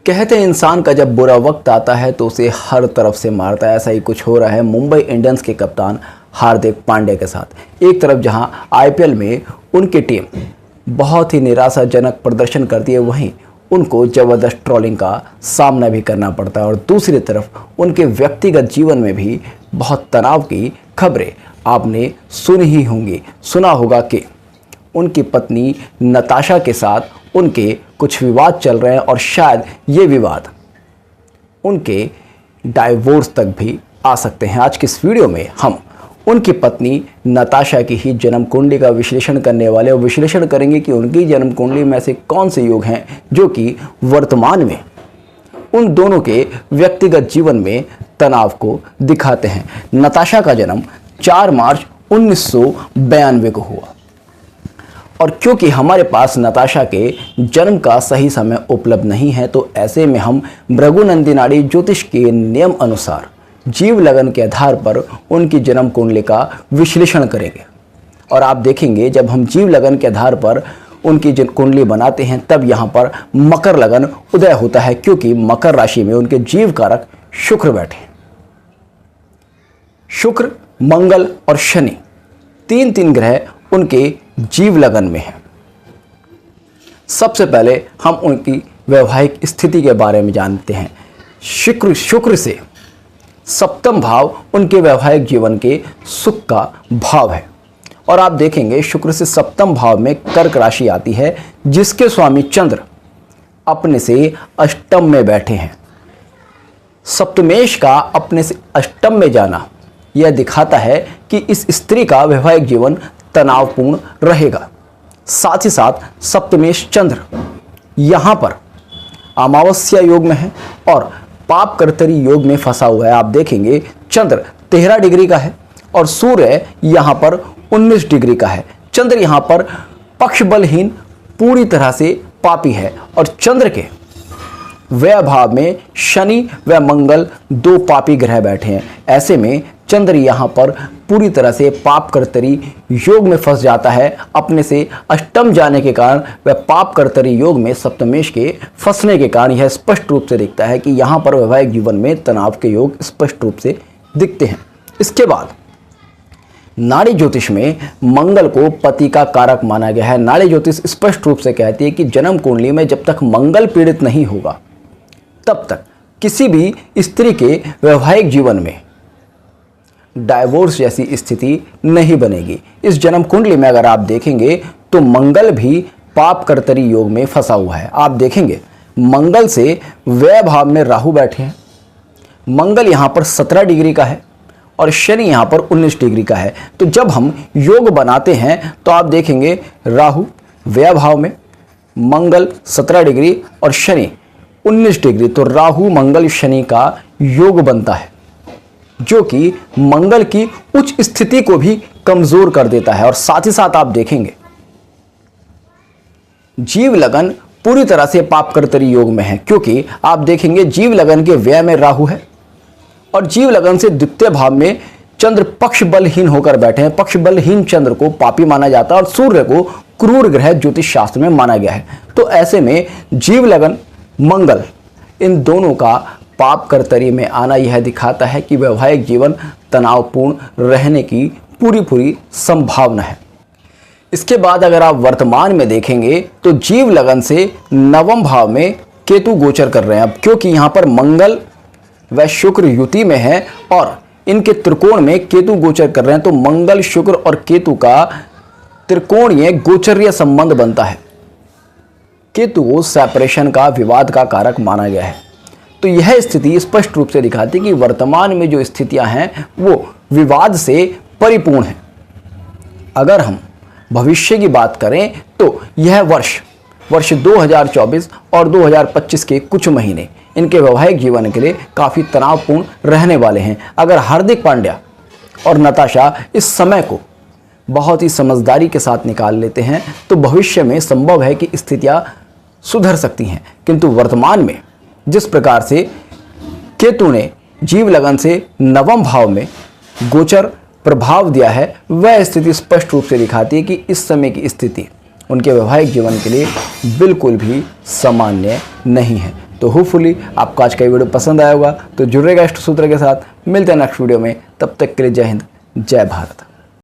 कहते हैं इंसान का जब बुरा वक्त आता है तो उसे हर तरफ से मारता है। ऐसा ही कुछ हो रहा है मुंबई इंडियंस के कप्तान हार्दिक पांड्या के साथ। एक तरफ जहां आईपीएल में उनकी टीम बहुत ही निराशाजनक प्रदर्शन करती है, वहीं उनको ज़बरदस्त ट्रोलिंग का सामना भी करना पड़ता है और दूसरी तरफ उनके व्यक्तिगत जीवन में भी बहुत तनाव की खबरें आपने सुनी ही होंगी। सुना होगा कि उनकी पत्नी नताशा के साथ उनके कुछ विवाद चल रहे हैं और शायद ये विवाद उनके डाइवोर्स तक भी आ सकते हैं। आज की इस वीडियो में हम उनकी पत्नी नताशा की ही जन्म कुंडली का विश्लेषण करने वाले और विश्लेषण करेंगे कि उनकी जन्म कुंडली में से कौन से योग हैं जो कि वर्तमान में उन दोनों के व्यक्तिगत जीवन में तनाव को दिखाते हैं। नताशा का जन्म 4 मार्च 1992 को हुआ और क्योंकि हमारे पास नताशा के जन्म का सही समय उपलब्ध नहीं है, तो ऐसे में हम भृगुनंदी नाड़ी ज्योतिष के नियम अनुसार जीव लगन के आधार पर उनकी जन्म कुंडली का विश्लेषण करेंगे। और आप देखेंगे जब हम जीव लगन के आधार पर उनकी कुंडली बनाते हैं तब यहाँ पर मकर लगन उदय होता है, क्योंकि मकर राशि में उनके जीव कारक शुक्र बैठे। शुक्र, मंगल और शनि तीन ग्रह उनके जीव लगन में है। सबसे पहले हम उनकी वैवाहिक स्थिति के बारे में जानते हैं। शुक्र से सप्तम भाव उनके वैवाहिक जीवन के सुख का भाव है और आप देखेंगे शुक्र से सप्तम भाव में कर्क राशि आती है, जिसके स्वामी चंद्र अपने से अष्टम में बैठे हैं। सप्तमेश का अपने से अष्टम में जाना यह दिखाता है कि इस स्त्री का वैवाहिक जीवन तनावपूर्ण रहेगा। साथ ही साथ सप्तमेश चंद्र यहाँ पर अमावस्या योग में है और पाप कर्तरी योग में फंसा हुआ है। आप देखेंगे चंद्र 13 डिग्री का है और सूर्य यहाँ पर 19 डिग्री का है। चंद्र यहाँ पर पक्ष बलहीन पूरी तरह से पापी है और चंद्र के व्यय भाव में शनि व मंगल 2 पापी ग्रह बैठे हैं। ऐसे में चंद्र यहाँ पर पूरी तरह से पाप कर्तरी योग में फंस जाता है। अपने से अष्टम जाने के कारण वह पाप कर्तरी योग में सप्तमेश के फंसने के कारण यह स्पष्ट रूप से दिखता है कि यहाँ पर वैवाहिक जीवन में तनाव के योग स्पष्ट रूप से दिखते हैं। इसके बाद नाड़ी ज्योतिष में मंगल को पति का कारक माना गया है। नाड़ी ज्योतिष स्पष्ट रूप से कहती है कि जन्म कुंडली में जब तक मंगल पीड़ित नहीं होगा तब तक किसी भी स्त्री के वैवाहिक जीवन में डाइवोर्स जैसी स्थिति नहीं बनेगी। इस जन्म कुंडली में अगर आप देखेंगे तो मंगल भी पाप कर्तरी योग में फंसा हुआ है। आप देखेंगे मंगल से व्यय भाव में राहु बैठे हैं। मंगल यहाँ पर 17 डिग्री का है और शनि यहाँ पर 19 डिग्री का है। तो जब हम योग बनाते हैं तो आप देखेंगे राहु व्यय भाव में, मंगल 17 डिग्री और शनि 19 डिग्री, तो राहु मंगल शनि का योग बनता है जो कि मंगल की उच्च स्थिति को भी कमजोर कर देता है। और साथ ही साथ आप देखेंगे जीव लगन पूरी तरह से पाप कर्तरी योग में है, क्योंकि आप देखेंगे जीव लगन के व्यय में राहु है और जीव लगन से द्वितीय भाव में चंद्र पक्ष बलहीन होकर बैठे हैं। पक्ष बलहीन चंद्र को पापी माना जाता है और सूर्य को क्रूर ग्रह ज्योतिष शास्त्र में माना गया है। तो ऐसे में जीव लगन मंगल इन दोनों का पाप कर्तरी में आना यह दिखाता है कि वैवाहिक जीवन तनावपूर्ण रहने की पूरी संभावना है। इसके बाद अगर आप वर्तमान में देखेंगे तो जीव लगन से नवम भाव में केतु गोचर कर रहे हैं। अब क्योंकि यहाँ पर मंगल व शुक्र युति में है और इनके त्रिकोण में केतु गोचर कर रहे हैं, तो मंगल शुक्र और केतु का त्रिकोणीय गोचरीय संबंध बनता है। केतु को सेपरेशन का, विवाद का कारक माना गया है। तो यह स्थिति स्पष्ट रूप से दिखाती है कि वर्तमान में जो स्थितियां हैं वो विवाद से परिपूर्ण हैं। अगर हम भविष्य की बात करें तो यह वर्ष 2024 और 2025 के कुछ महीने इनके वैवाहिक जीवन के लिए काफ़ी तनावपूर्ण रहने वाले हैं। अगर हार्दिक पांड्या और नताशा इस समय को बहुत ही समझदारी के साथ निकाल लेते हैं तो भविष्य में संभव है कि स्थितियां सुधर सकती हैं। किंतु वर्तमान में जिस प्रकार से केतु ने जीव लगन से नवम भाव में गोचर प्रभाव दिया है, वह स्थिति स्पष्ट रूप से दिखाती है कि इस समय की स्थिति उनके वैवाहिक जीवन के लिए बिल्कुल भी सामान्य नहीं है। तो होपफुली आपको आज का वीडियो पसंद आया होगा। तो जुड़ेगा इष्ट सूत्र के साथ, मिलते हैं नेक्स्ट वीडियो में। तब तक के लिए जय हिंद, जय भारत।